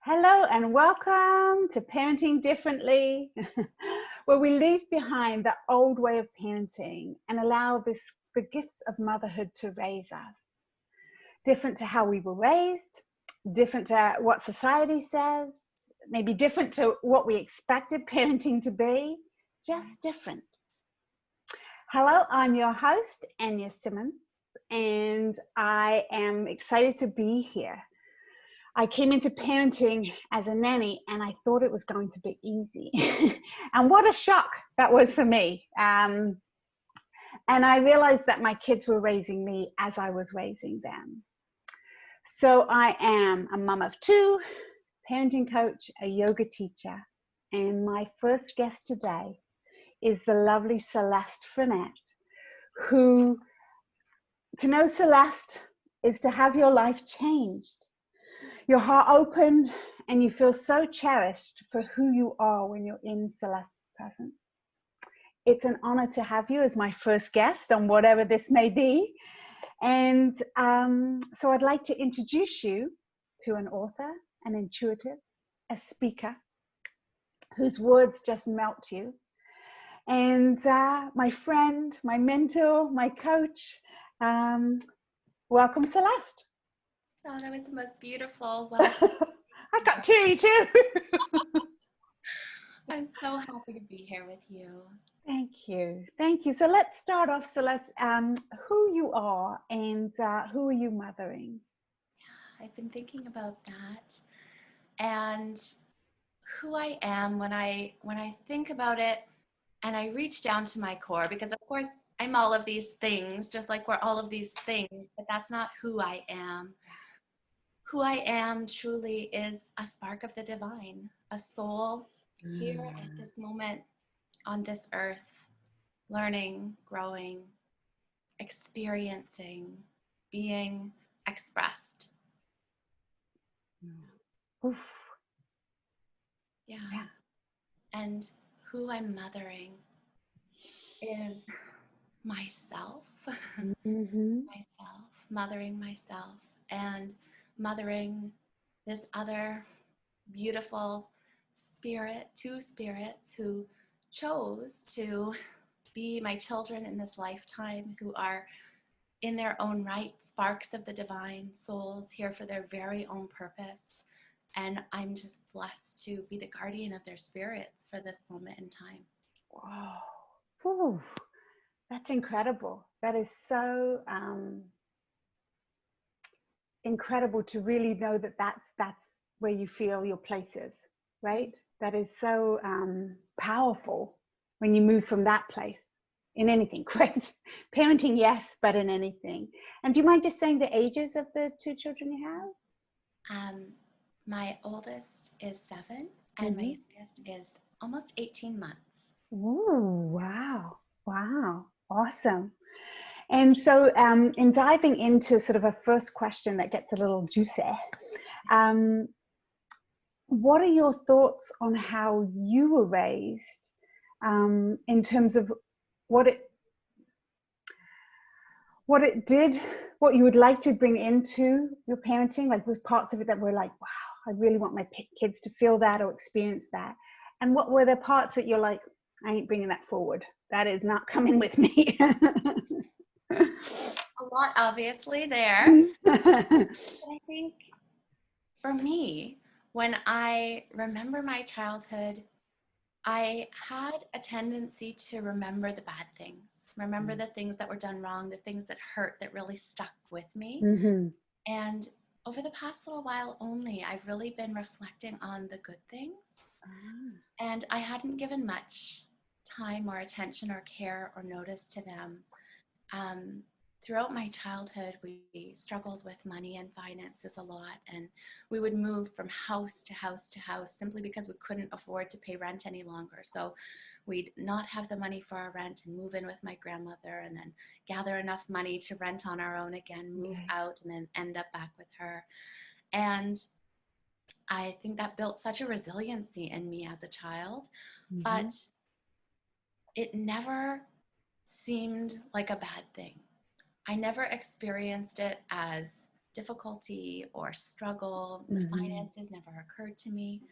Hello and welcome to Parenting Differently, where we leave behind the old way of parenting and allow the gifts of motherhood to raise us. Different to how we were raised, different to what society says, maybe different to what we expected parenting to be, just different. Hello, I'm your host, Anja Simmons, and I am excited to be here. I came into parenting as a nanny and I thought it was going to be easy. And what a shock that was for me. And I realized that my kids were raising me as I was raising them. So I am a mom of two, parenting coach, a yoga teacher. And my first guest today is the lovely Celeste Frenette, who, to know Celeste is to have your life changed. Your heart opened and you feel so cherished for who you are when you're in Celeste's presence. It's an honor to have you as my first guest on whatever this may be. And so I'd like to introduce you to an author, an intuitive, a speaker, whose words just melt you. And my friend, my mentor, my coach, welcome Celeste. Oh, that was the most beautiful welcome. I got teary too. I'm so happy to be here with you. Thank you. Thank you. So let's start off, Celeste, who you are and who are you mothering? Yeah, I've been thinking about that and who I am when I think about it and I reach down to my core, because of course I'm all of these things, just like we're all of these things, but that's not who I am. Who I am truly is a spark of the divine, a soul here at this moment on this earth, learning, growing, experiencing, being expressed. Oof. Yeah. And who I'm mothering is myself, myself, mothering myself, and mothering this other beautiful spirit, two spirits who chose to be my children in this lifetime, who are in their own right sparks of the divine, souls here for their very own purpose. And I'm just blessed to be the guardian of their spirits for this moment in time. Wow. Ooh, that's incredible. That is so incredible to really know that that's where you feel your place is, right? That is so powerful when you move from that place in anything, correct? Parenting, yes, but in anything. And do you mind just saying the ages of the two children you have? My oldest is 7 and my youngest is almost 18 months. Ooh, wow. Wow. Awesome. And so in diving into sort of a first question that gets a little juicy, what are your thoughts on how you were raised in terms of what it did, what you would like to bring into your parenting, like with parts of it that were like, wow, I really want my kids to feel that or experience that. And what were the parts that you're like, I ain't bringing that forward. That is not coming with me. A lot obviously there. But I think for me, when I remember my childhood, I had a tendency to remember the bad things, remember the things that were done wrong, the things that hurt, that really stuck with me. And over the past little while only, I've really been reflecting on the good things. And I hadn't given much time or attention or care or notice to them. Throughout my childhood, we struggled with money and finances a lot, and we would move from house to house to house simply because we couldn't afford to pay rent any longer. So we'd not have the money for our rent and move in with my grandmother, and then gather enough money to rent on our own again, move out, and then end up back with her. And I think that built such a resiliency in me as a child, but it never seemed like a bad thing. I never experienced it as difficulty or struggle. The finances never occurred to me.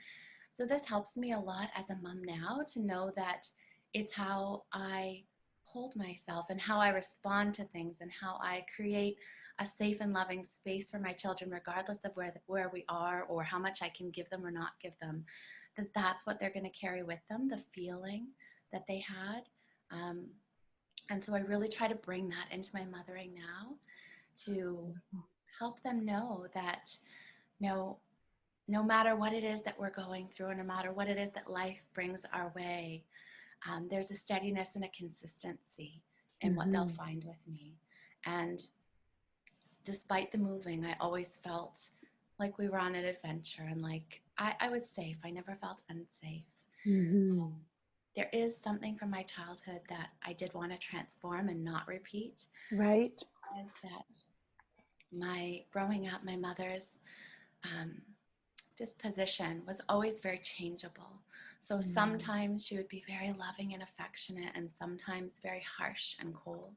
So this helps me a lot as a mom now to know that it's how I hold myself and how I respond to things and how I create a safe and loving space for my children, regardless of where we are or how much I can give them or not give them, that's what they're going to carry with them, the feeling that they had. And so I really try to bring that into my mothering now to help them know that no matter what it is that we're going through, and no matter what it is that life brings our way, there's a steadiness and a consistency in what they'll find with me. And despite the moving, I always felt like we were on an adventure and like I was safe. I never felt unsafe. There is something from my childhood that I did want to transform and not repeat. Right. Is that growing up, my mother's disposition was always very changeable. So sometimes she would be very loving and affectionate, and sometimes very harsh and cold.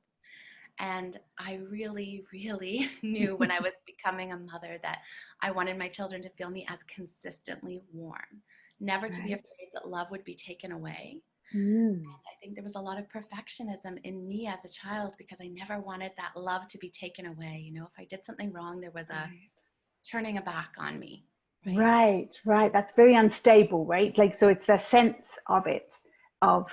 And I really, really knew when I was becoming a mother that I wanted my children to feel me as consistently warm, never to be afraid that love would be taken away. And I think there was a lot of perfectionism in me as a child because I never wanted that love to be taken away. You know, if I did something wrong, there was a turning a back on me. Right. That's very unstable, right? Like, so it's the sense of it, of,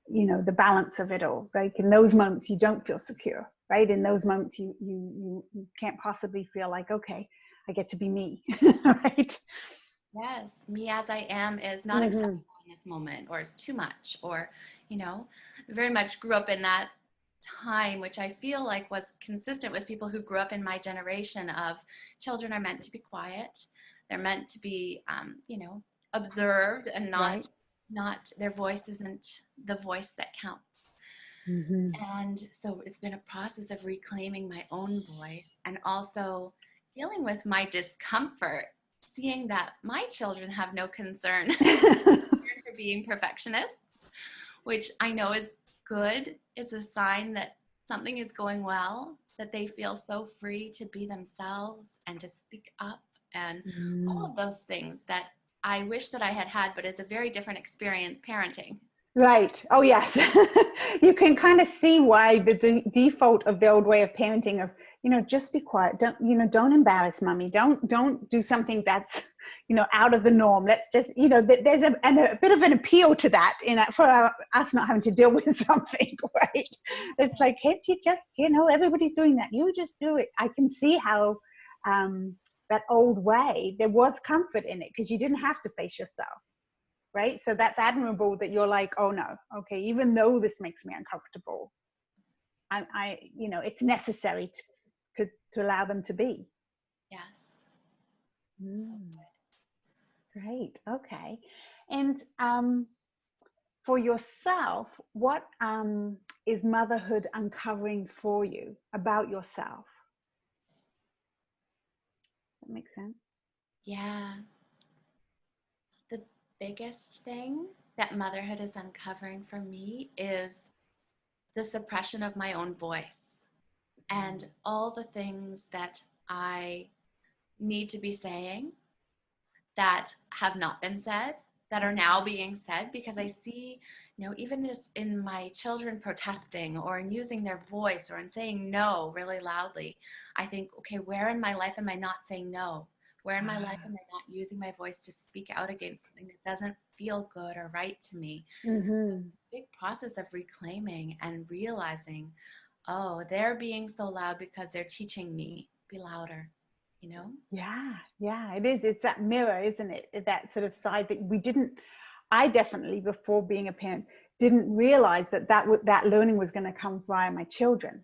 you know, the balance of it all. Like in those moments, you don't feel secure, right? In those moments, you can't possibly feel like, okay, I get to be me, right? Yes, me as I am is not acceptable in this moment, or is too much, or, you know, very much grew up in that time, which I feel like was consistent with people who grew up in my generation of children are meant to be quiet. They're meant to be, you know, observed and not their voice isn't the voice that counts. And so it's been a process of reclaiming my own voice and also dealing with my discomfort, seeing that my children have no concern for being perfectionists, which I know is good. It's a sign that something is going well, that they feel so free to be themselves and to speak up and all of those things that I wish that I had had, but it's a very different experience parenting. Right. Oh, yes. You can kind of see why the default of the old way of parenting of, you know, just be quiet. Don't embarrass mommy. Don't do something that's, you know, out of the norm. Let's just, you know, there's a bit of an appeal to that for us not having to deal with something, right? It's like, can't you just, you know, everybody's doing that. You just do it. I can see how that old way, there was comfort in it because you didn't have to face yourself. Right. So that's admirable that you're like, oh no, okay, even though this makes me uncomfortable, I you know, it's necessary to allow them to be. Yes. So great. Okay. And for yourself, what is motherhood uncovering for you about yourself? That makes sense. Yeah. The biggest thing that motherhood is uncovering for me is the suppression of my own voice and all the things that I need to be saying that have not been said, that are now being said, because I see, you know, even just in my children protesting or in using their voice or in saying no really loudly, I think, okay, where in my life am I not saying no? Where in my life am I not using my voice to speak out against something that doesn't feel good or right to me? It's a big process of reclaiming and realizing, oh, they're being so loud because they're teaching me, be louder, you know? Yeah, it is. It's that mirror, isn't it? That sort of side that I definitely, before being a parent, didn't realize that learning was going to come via my children.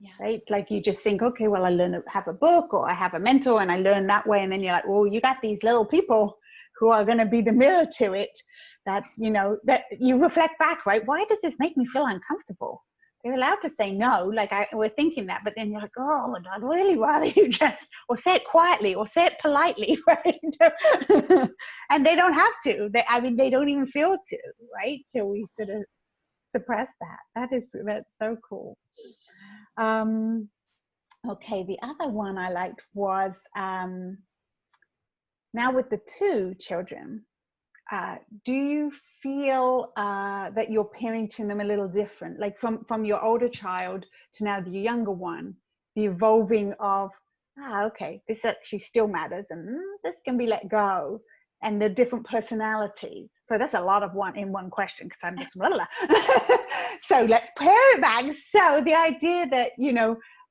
Yes. Right? Like you just think, okay, well, have a book or I have a mentor and I learn that way. And then you're like, well, you got these little people who are going to be the mirror to it, that, you know, that you reflect back, right? Why does this make me feel uncomfortable? They're allowed to say no, like we're thinking that, but then you're like, oh, I'd really rather you just, or say it quietly or say it politely, right? And they don't have to. They don't even feel to, right? So we sort of suppress that. That's so cool. Okay, the other one I liked was now with the 2 children, do you feel that you're parenting them a little different, like from your older child to now the younger one, the evolving of, okay, this actually still matters, and this can be let go, and the different personalities? So that's a lot of one in one question, because I'm just blah, blah. So let's pare it back. So the idea that,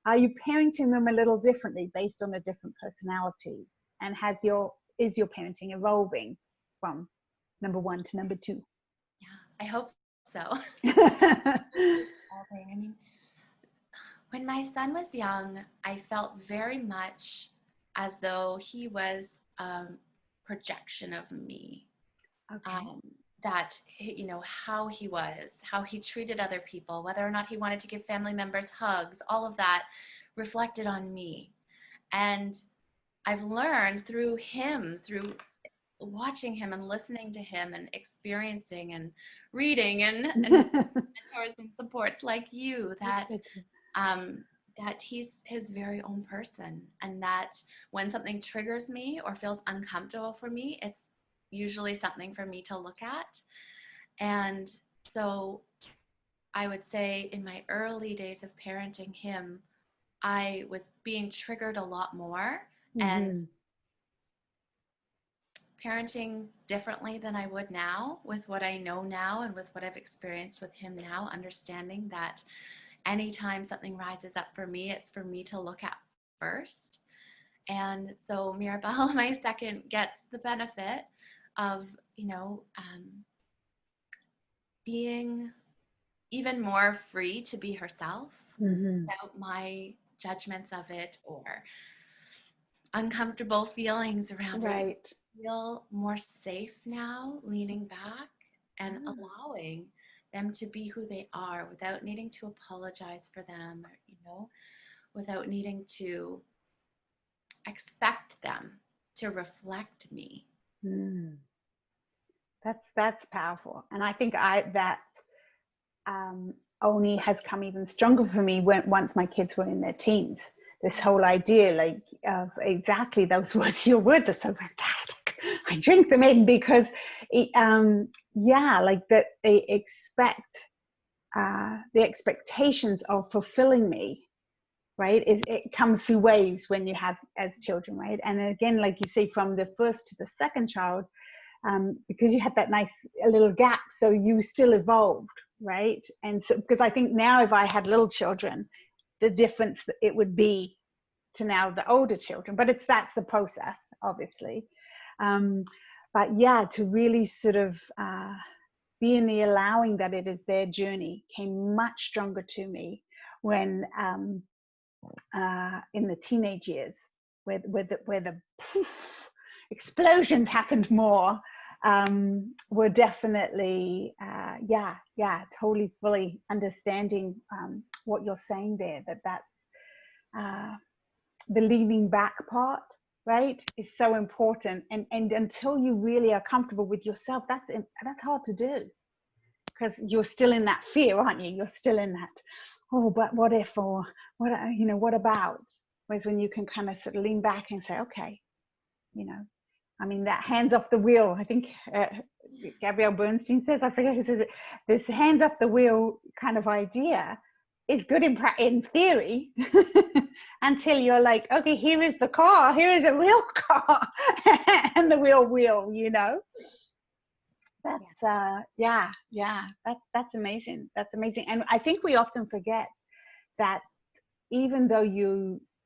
are you parenting them a little differently based on the different personalities, and is your parenting evolving from number 1 to number 2? Yeah, I hope so. I mean, when my son was young, I felt very much as though he was a projection of me. Okay. That, how he was, how he treated other people, whether or not he wanted to give family members hugs, all of that reflected on me. And I've learned through him, through watching him and listening to him and experiencing and reading and mentors and supports like you, that that he's his very own person, and that when something triggers me or feels uncomfortable for me, it's usually something for me to look at. And so I would say in my early days of parenting him, I was being triggered a lot more and parenting differently than I would now, with what I know now and with what I've experienced with him now, understanding that anytime something rises up for me, it's for me to look at first. And so Mirabelle, my second, gets the benefit of, being even more free to be herself without my judgments of it or uncomfortable feelings around it. I feel more safe now, leaning back and allowing them to be who they are without needing to apologize for them, or, without needing to expect them to reflect me. That's powerful. And I think that only has come even stronger for me once my kids were in their teens. This whole idea, of exactly those words. Your words are so fantastic. I drink them in, because that they expect the expectations of fulfilling me, right? It comes through waves when you have as children, right? And again, like you say, from the first to the second child, because you had that nice little gap, so you still evolved, right? And so, because I think now if I had little children, the difference that it would be to now the older children, but that's the process, obviously. But yeah, to really sort of be in the allowing that it is their journey came much stronger to me when in the teenage years, where the poof, explosions happened more, were definitely totally fully understanding what you're saying there, that's the leaning back part, right, is so important. And until you really are comfortable with yourself, that's hard to do, because you're still in that fear, aren't you? You're still in that, but what if, or what about? Whereas when you can kind of sort of lean back and say, okay, that hands off the wheel. I think Gabrielle Bernstein says, I forget who says it, this hands off the wheel kind of idea is good in theory until you're like, okay, here is the car, here is a real car, and the real wheel, That's that's amazing. That's amazing. And I think we often forget that even though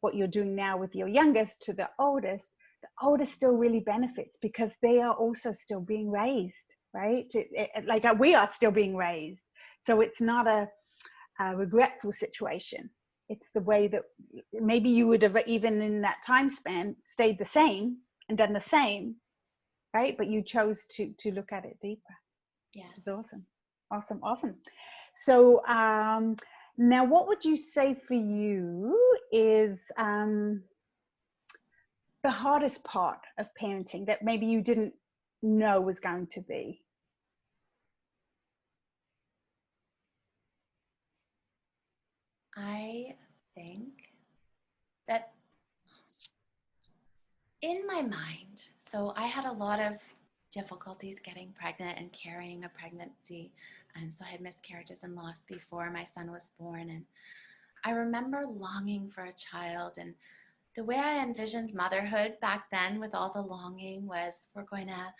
what you're doing now with your youngest to the oldest still really benefits, because they are also still being raised, right? Like we are still being raised. So it's not a regretful situation. It's the way that maybe you would have, even in that time span, stayed the same and done the same, right? But you chose to look at it deeper. Yes. It's awesome. So now, what would you say for you is the hardest part of parenting that maybe you didn't know was going to be? I think in my mind, so I had a lot of difficulties getting pregnant and carrying a pregnancy. And so I had miscarriages and loss before my son was born. And I remember longing for a child. And the way I envisioned motherhood back then with all the longing was we're going to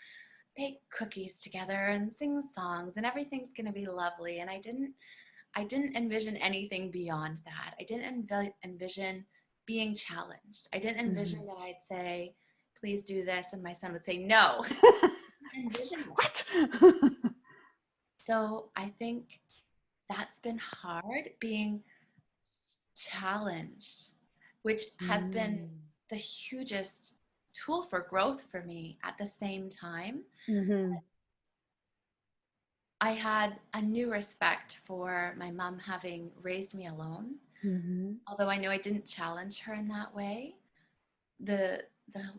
bake cookies together and sing songs and everything's going to be lovely. And I didn't envision anything beyond that. I didn't envision being challenged. I didn't envision that I'd say, please do this, and my son would say no. I didn't envision that. What? So I think that's been hard, being challenged, which has been the hugest tool for growth for me. At the same time, I had a new respect for my mom having raised me alone. Although I know I didn't challenge her in that way, the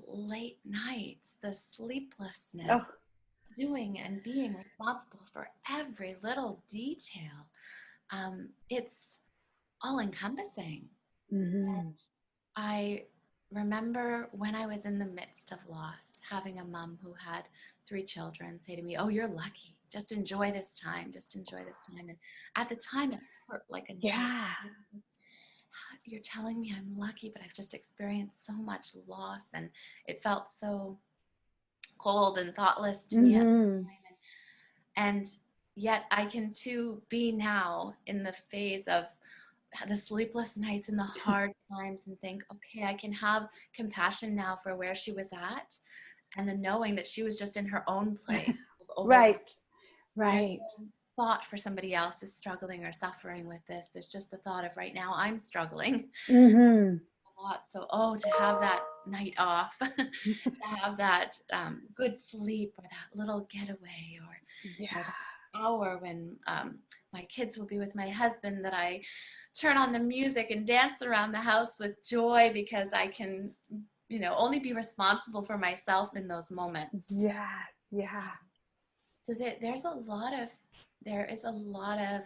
late nights, the sleeplessness, doing and being responsible for every little detail, it's all encompassing. And I remember when I was in the midst of loss, having a mom who had 3 children say to me, "Oh, you're lucky. Just enjoy this time. Just enjoy this time." And at the time, it hurt like a knife. You're telling me I'm lucky, but I've just experienced so much loss, and it felt so cold and thoughtless to me at the time. And yet I can too be now in the phase of the sleepless nights and the hard times and think, okay, I can have compassion now for where she was at, and the knowing that she was just in her own place. Right. There's no thought for somebody else is struggling or suffering with this. There's just the thought of right now I'm struggling a lot. So, to have that night off, to have that good sleep, or that little getaway, or that hour when my kids will be with my husband, that I turn on the music and dance around the house with joy because I can, only be responsible for myself in those moments. So there is a lot of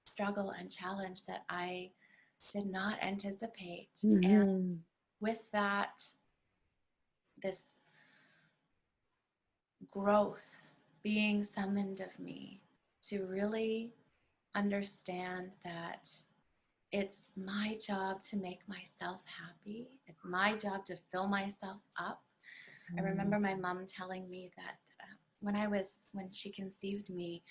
struggle and challenge that I did not anticipate. And with that, this growth being summoned of me to really understand that it's my job to make myself happy. It's my job to fill myself up. I remember my mom telling me that when she conceived me,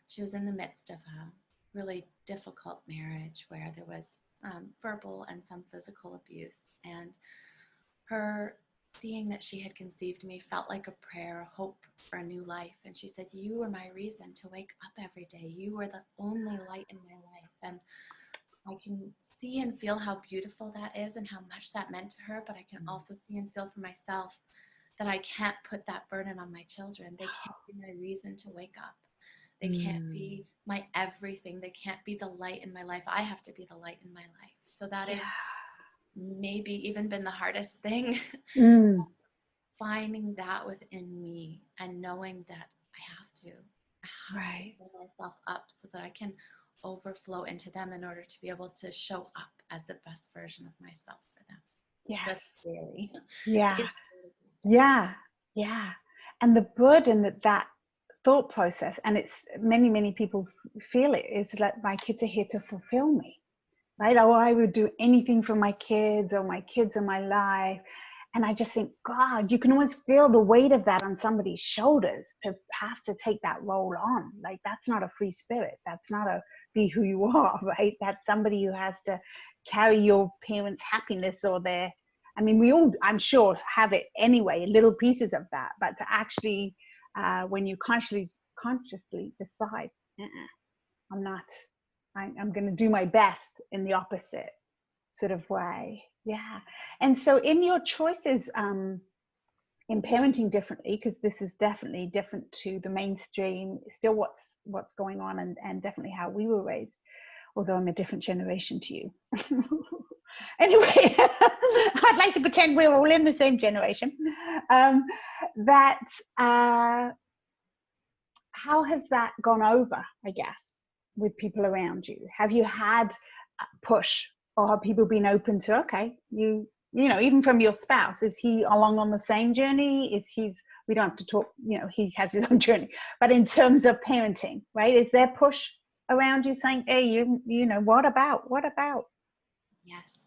she was in the midst of a really difficult marriage where there was verbal and some physical abuse. And her seeing that she had conceived me felt like a prayer, a hope for a new life. And she said, "You were my reason to wake up every day. You were the only light in my life." And I can see and feel how beautiful that is and how much that meant to her, but I can also see and feel for myself that I can't put that burden on my children. They can't be my reason to wake up. They can't be my everything. They can't be the light in my life. I have to be the light in my life. So that is maybe even been the hardest thing, finding that within me and knowing that I have to fill myself up so that I can overflow into them in order to be able to show up as the best version of myself for them. That's really, And the burden that thought process, and it's many people feel it, is like, my kids are here to fulfill me, right? Oh, I would do anything for my kids, or my kids are my life. And I just think, God, you can almost feel the weight of that on somebody's shoulders to have to take that role on. Like, that's not a free spirit. That's not a be who you are, right? That's somebody who has to carry your parents' happiness or their, I mean, we all, I'm sure, have it anyway, little pieces of that. But to actually, when you consciously decide, I'm not, I'm going to do my best in the opposite sort of way. And so in your choices in parenting differently, because this is definitely different to the mainstream, still what's going on, and definitely how we were raised, although I'm a different generation to you. Anyway, I'd like to pretend we're all in the same generation. How has that gone over, I guess, with people around you? Have you had push, or have people been open to, okay, you you know, even from your spouse, is he along on the same journey? Is we don't have to talk, you know, he has his own journey, but in terms of parenting, right? Is there push around you saying, hey, you know, what about? Yes,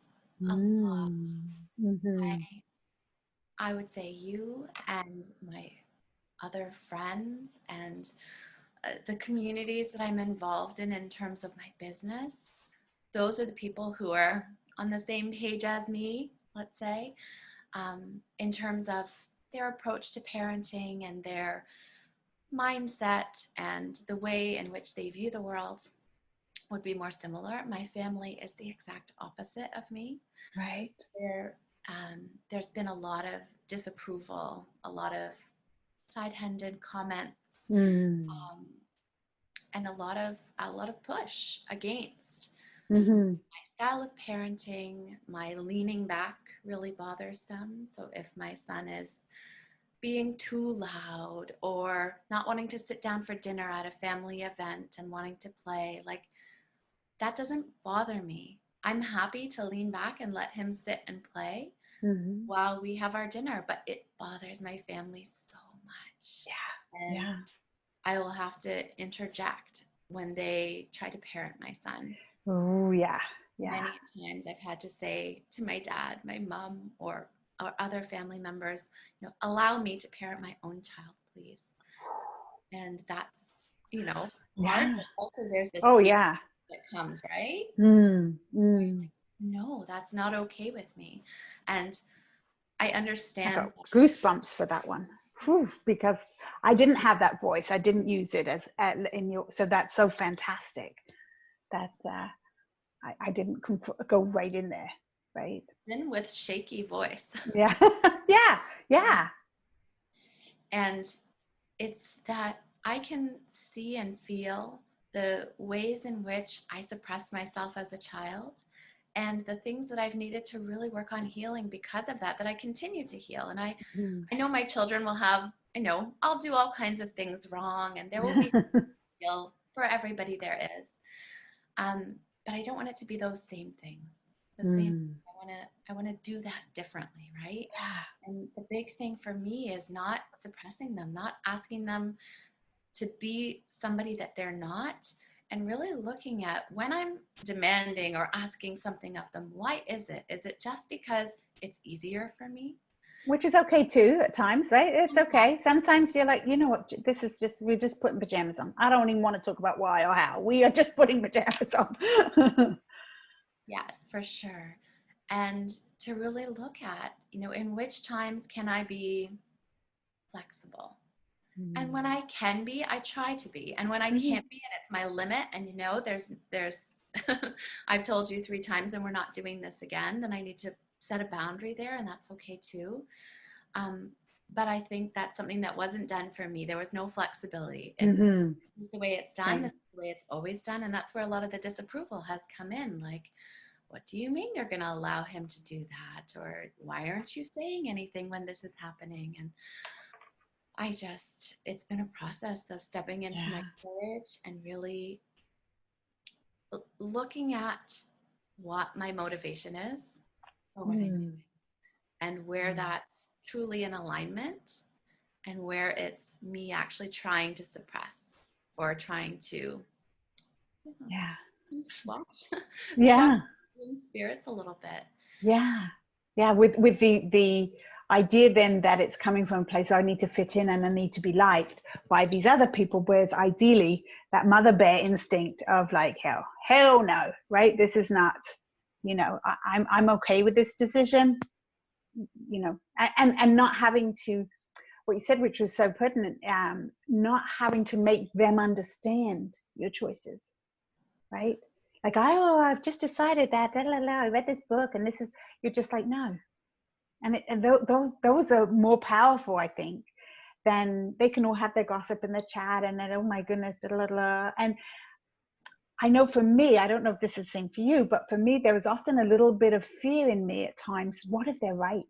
a lot. I would say you and my other friends and the communities that I'm involved in terms of my business, those are the people who are on the same page as me, let's say, in terms of their approach to parenting and their mindset and the way in which they view the world would be more similar. My family is the exact opposite of me. Right. There's been a lot of disapproval, a lot of side-handed comments, and a lot of push against my style of parenting. My leaning back really bothers them. So if my son is being too loud or not wanting to sit down for dinner at a family event and wanting to play, like, that doesn't bother me. I'm happy to lean back and let him sit and play while we have our dinner, but it bothers my family so much. Yeah. And I will have to interject when they try to parent my son. Oh, yeah. Many times I've had to say to my dad, my mom, or other family members, you know, allow me to parent my own child, please. And that's, you know, hard, but also there's this fear that comes, right? Like, no, that's not okay with me. And I understand. I got goosebumps for that one. Whew, because I didn't have that voice. I didn't use it as in your. So that's so fantastic that I didn't go right in there, right? Then with shaky voice. Yeah, yeah. And it's that I can see and feel the ways in which I suppressed myself as a child and the things that I've needed to really work on healing because of that I continue to heal. And I know my children will have, I'll do all kinds of things wrong, and there will be heal for everybody there is. But I don't want it to be those same things. The same. I want to do that differently, right? And the big thing for me is not suppressing them, not asking them to be somebody that they're not, and really looking at when I'm demanding or asking something of them, why is it? Is it just because it's easier for me? Which is okay too at times, right? It's okay. Sometimes you're like, you know what, we're just putting pajamas on. I don't even want to talk about why or how. We are just putting pajamas on. Yes, for sure. And to really look at, in which times can I be flexible? And when I can be, I try to be. And when I can't be, and it's my limit, and there's I've told you 3 times and we're not doing this again, then I need to set a boundary there, and that's okay too. But I think that's something that wasn't done for me. There was no flexibility. This is the way it's done. This is the way it's always done. And that's where a lot of the disapproval has come in. Like, what do you mean you're going to allow him to do that? Or why aren't you saying anything when this is happening? And it's been a process of stepping into my courage and really looking at what my motivation is for what I'm doing, and where that's truly in alignment, and where it's me actually trying to suppress or trying to squash spirits a little bit. With the idea then that it's coming from a place I need to fit in and I need to be liked by these other people, whereas ideally that mother bear instinct of like, hell no, right? This is not, I'm okay with this decision, and not having to, what you said, which was so pertinent, not having to make them understand your choices, right? Like, I've just decided that, I read this book and this is, you're just like, no. And those are more powerful, I think, than they can all have their gossip in the chat and then, oh my goodness, And I know for me, I don't know if this is the same for you, but for me, there was often a little bit of fear in me at times. What if they're right?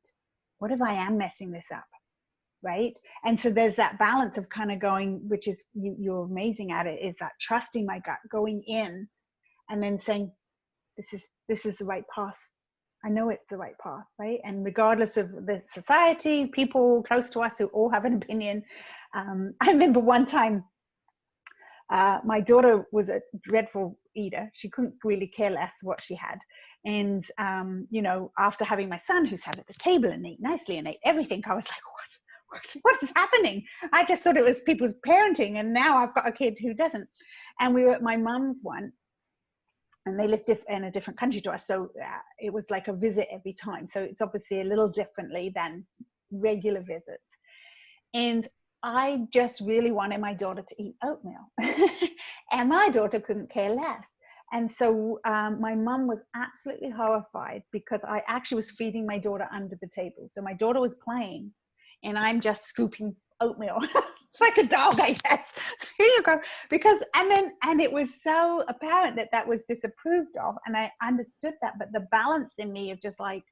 What if I am messing this up? Right? And so there's that balance of kind of going, which is, you're amazing at it, is that trusting my gut, going in and then saying, this is the right path. I know it's the right path, right? And regardless of the society, people close to us who all have an opinion. I remember one time, my daughter was a dreadful eater. She couldn't really care less what she had. And, you know, after having my son who sat at the table and ate nicely and ate everything, I was like, what is happening? I just thought it was people's parenting. And now I've got a kid who doesn't. And we were at my mum's once, and they lived in a different country to us. So it was like a visit every time. So it's obviously a little differently than regular visits. And I just really wanted my daughter to eat oatmeal. And my daughter couldn't care less. And so my mum was absolutely horrified because I actually was feeding my daughter under the table. So my daughter was playing and I'm just scooping oatmeal like a dog, I guess. Here you go. Because, and it was so apparent that that was disapproved of. And I understood that, but the balance in me of just like,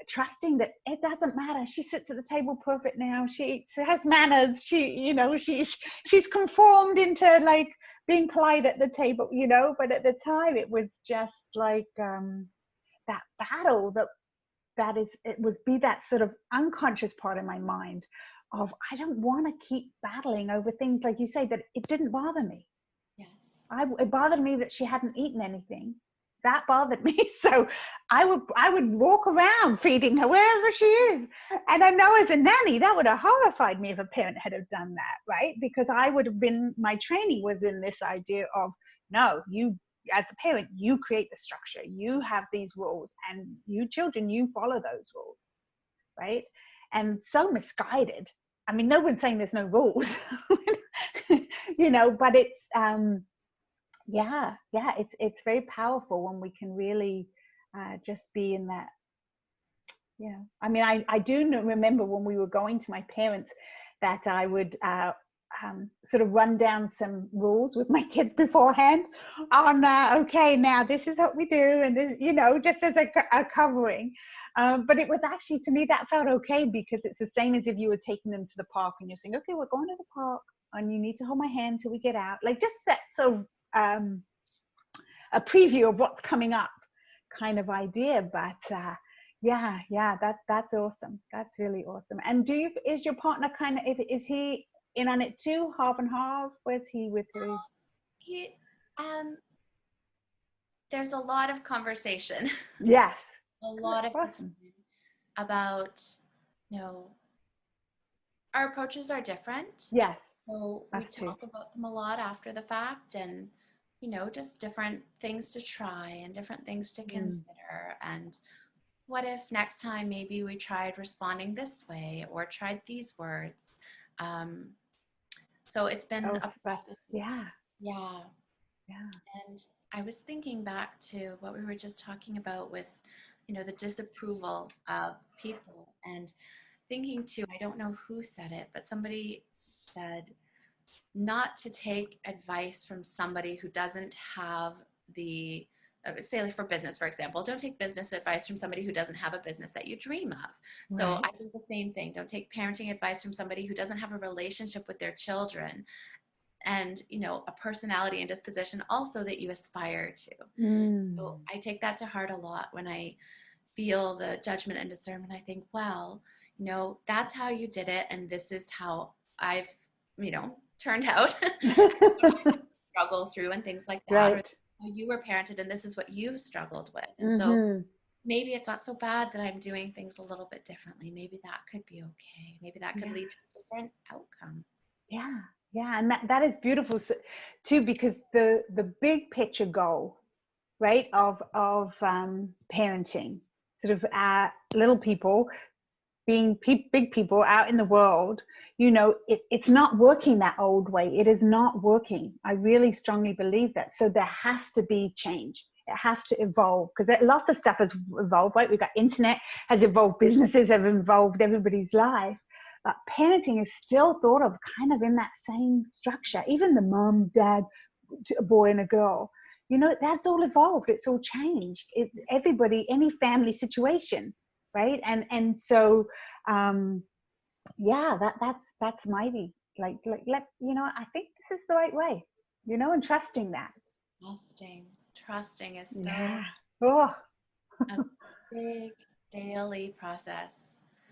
trusting that it doesn't matter. She sits at the table perfect now. She has manners. She, you know, she's conformed into like being polite at the table, you know. But at the time, it was just like that battle it would be that sort of unconscious part of my mind of I don't want to keep battling over things like you say that it didn't bother me. Yes. It bothered me that she hadn't eaten anything. That bothered me. So I would walk around feeding her wherever she is. And I know as a nanny, that would have horrified me if a parent had have done that, right? Because I would have been, my training was in this idea of, no, you, as a parent, you create the structure. You have these rules, and you children, you follow those rules, right? And so misguided. I mean, no one's saying there's no rules, you know, but it's, yeah, it's very powerful when we can really just be in that. Yeah, I mean, I do remember when we were going to my parents that I would sort of run down some rules with my kids beforehand on okay, now this is what we do, and this, you know, just as a covering. But it was actually, to me, that felt okay, because it's the same as if you were taking them to the park and you're saying, okay, we're going to the park and you need to hold my hand till we get out, like just set so a preview of what's coming up kind of idea. But yeah, that's awesome. That's really awesome. And is your partner kind of, is he in on it too, half and half? Where's he with who? He, there's a lot of conversation. Yes. A lot of awesome. About, you know, our approaches are different. Yes. So we talk about them a lot after the fact, and, you know, just different things to try and different things to consider. And what if next time maybe we tried responding this way or tried these words? So it's been a process. Yeah. And I was thinking back to what we were just talking about with, you know, the disapproval of people, and thinking too, I don't know who said it, but somebody said not to take advice from somebody who doesn't have the, say like for business, for example, don't take business advice from somebody who doesn't have a business that you dream of. Right. So I think the same thing. Don't take parenting advice from somebody who doesn't have a relationship with their children, and, you know, a personality and disposition also that you aspire to. So I take that to heart a lot when I feel the judgment and discernment. I think, well, you know, that's how you did it, and this is how I've, you know, turned out. Struggle through and things like that. Right. Or you were parented and this is what you struggled with. And so maybe it's not so bad that I'm doing things a little bit differently. Maybe that could be okay. Maybe that could lead to a different outcome. Yeah, and that is beautiful too, because the big picture goal, right, of parenting, sort of little people being big people out in the world, you know, it's not working that old way. It is not working. I really strongly believe that. So there has to be change. It has to evolve, because lots of stuff has evolved, right? We've got internet has evolved, businesses have evolved, everybody's life. But parenting is still thought of kind of in that same structure. Even the mom, dad, a boy and a girl, you know, that's all evolved. It's all changed. Everybody, any family situation, right? And so, yeah, that's mighty. Like, let, you know, I think this is the right way, you know, and trusting that. Trusting is so. Yeah. Oh. big daily process.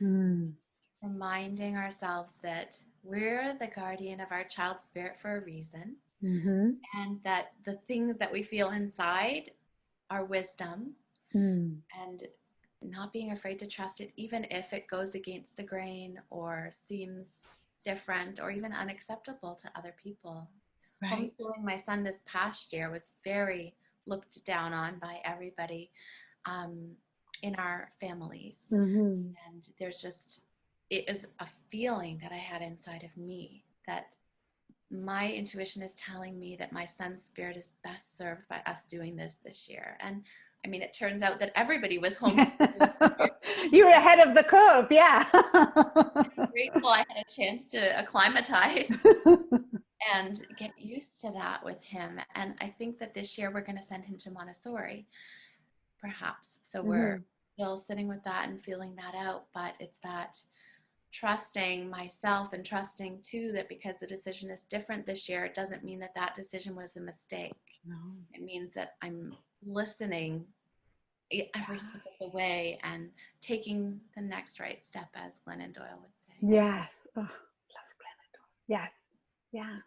Mm. Reminding ourselves that we're the guardian of our child's spirit for a reason, Mm-hmm. and that the things that we feel inside are wisdom, Mm. and not being afraid to trust it, even if it goes against the grain or seems different or even unacceptable to other people. Right. Homeschooling my son this past year was very looked down on by everybody um, in our families. Mm-hmm. And it is a feeling that I had inside of me that my intuition is telling me that my son's spirit is best served by us doing this year. And I mean, it turns out that everybody was homeschooling. You were ahead of the curve, yeah. I'm grateful I had a chance to acclimatize and get used to that with him. And I think that this year we're going to send him to Montessori, perhaps. So we're Mm-hmm. still sitting with that and feeling that out, but it's that trusting myself and trusting too that because the decision is different this year, it doesn't mean that that decision was a mistake. No. It means that I'm listening every step of the way and taking the next right step, as Glennon Doyle would say. Yes. Oh, love Glennon. Yes. Yeah.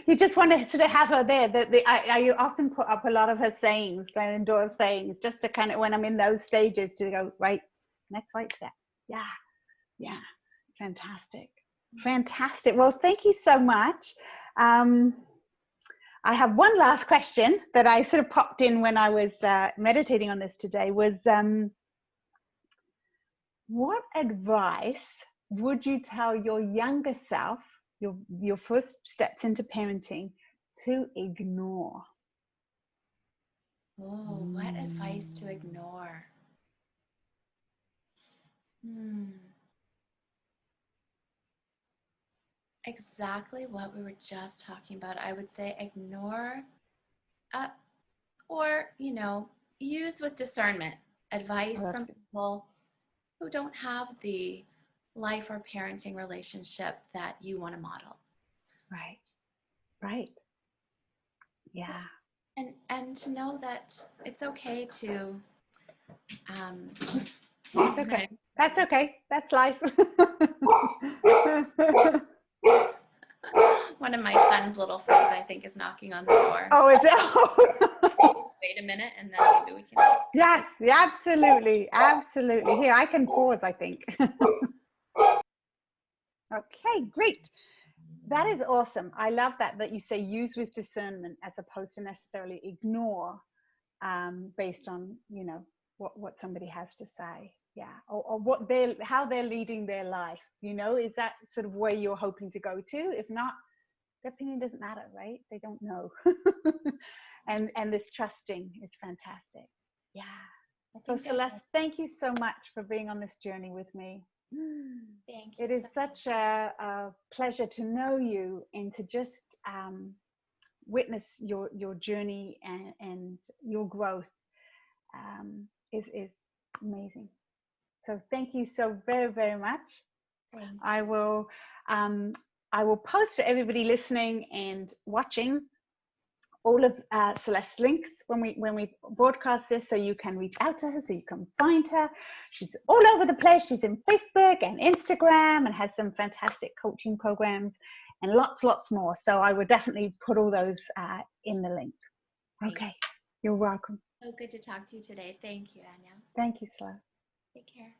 You just want to sort of have her there. I often put up a lot of her sayings, Glennon Doyle sayings, just to kind of, when I'm in those stages, to go, right, next right step. Yeah. Yeah. Fantastic. Fantastic. Well, thank you so much. I have one last question that I sort of popped in when I was meditating on this today was, what advice would you tell your younger self, your first steps into parenting, to ignore? Oh, what advice to ignore? Exactly what we were just talking about. I would say ignore or, use with discernment Oh, advice that's from good. people who don't have the life or parenting relationship that you want to model. Right. Right. Yeah. And to know that it's okay to It's okay. That's okay. That's life. one of my son's little friends, I think, is knocking on the door. Oh, is it? Just wait a minute and then maybe we can. Yes, absolutely. Absolutely. Here, I can pause, I think. Okay, great. That is awesome. I love that you say use with discernment as opposed to necessarily ignore based on, what somebody has to say. Yeah. Or how they're leading their life. Is that sort of where you're hoping to go to? If not, their opinion doesn't matter, right? They don't know. and this trusting is fantastic. Yeah. So Celeste, thank you so much for being on this journey with me. Thank you. It is such a pleasure to know you and to just witness your journey and your growth is amazing. So thank you so very, very much. I will post for everybody listening and watching all of Celeste's links when we broadcast this, so you can reach out to her, so you can find her. She's all over the place. She's in Facebook and Instagram and has some fantastic coaching programs and lots more. So I would definitely put all those in the link. Okay, you're welcome. So good to talk to you today. Thank you, Anja. Thank you, Celeste. Take care.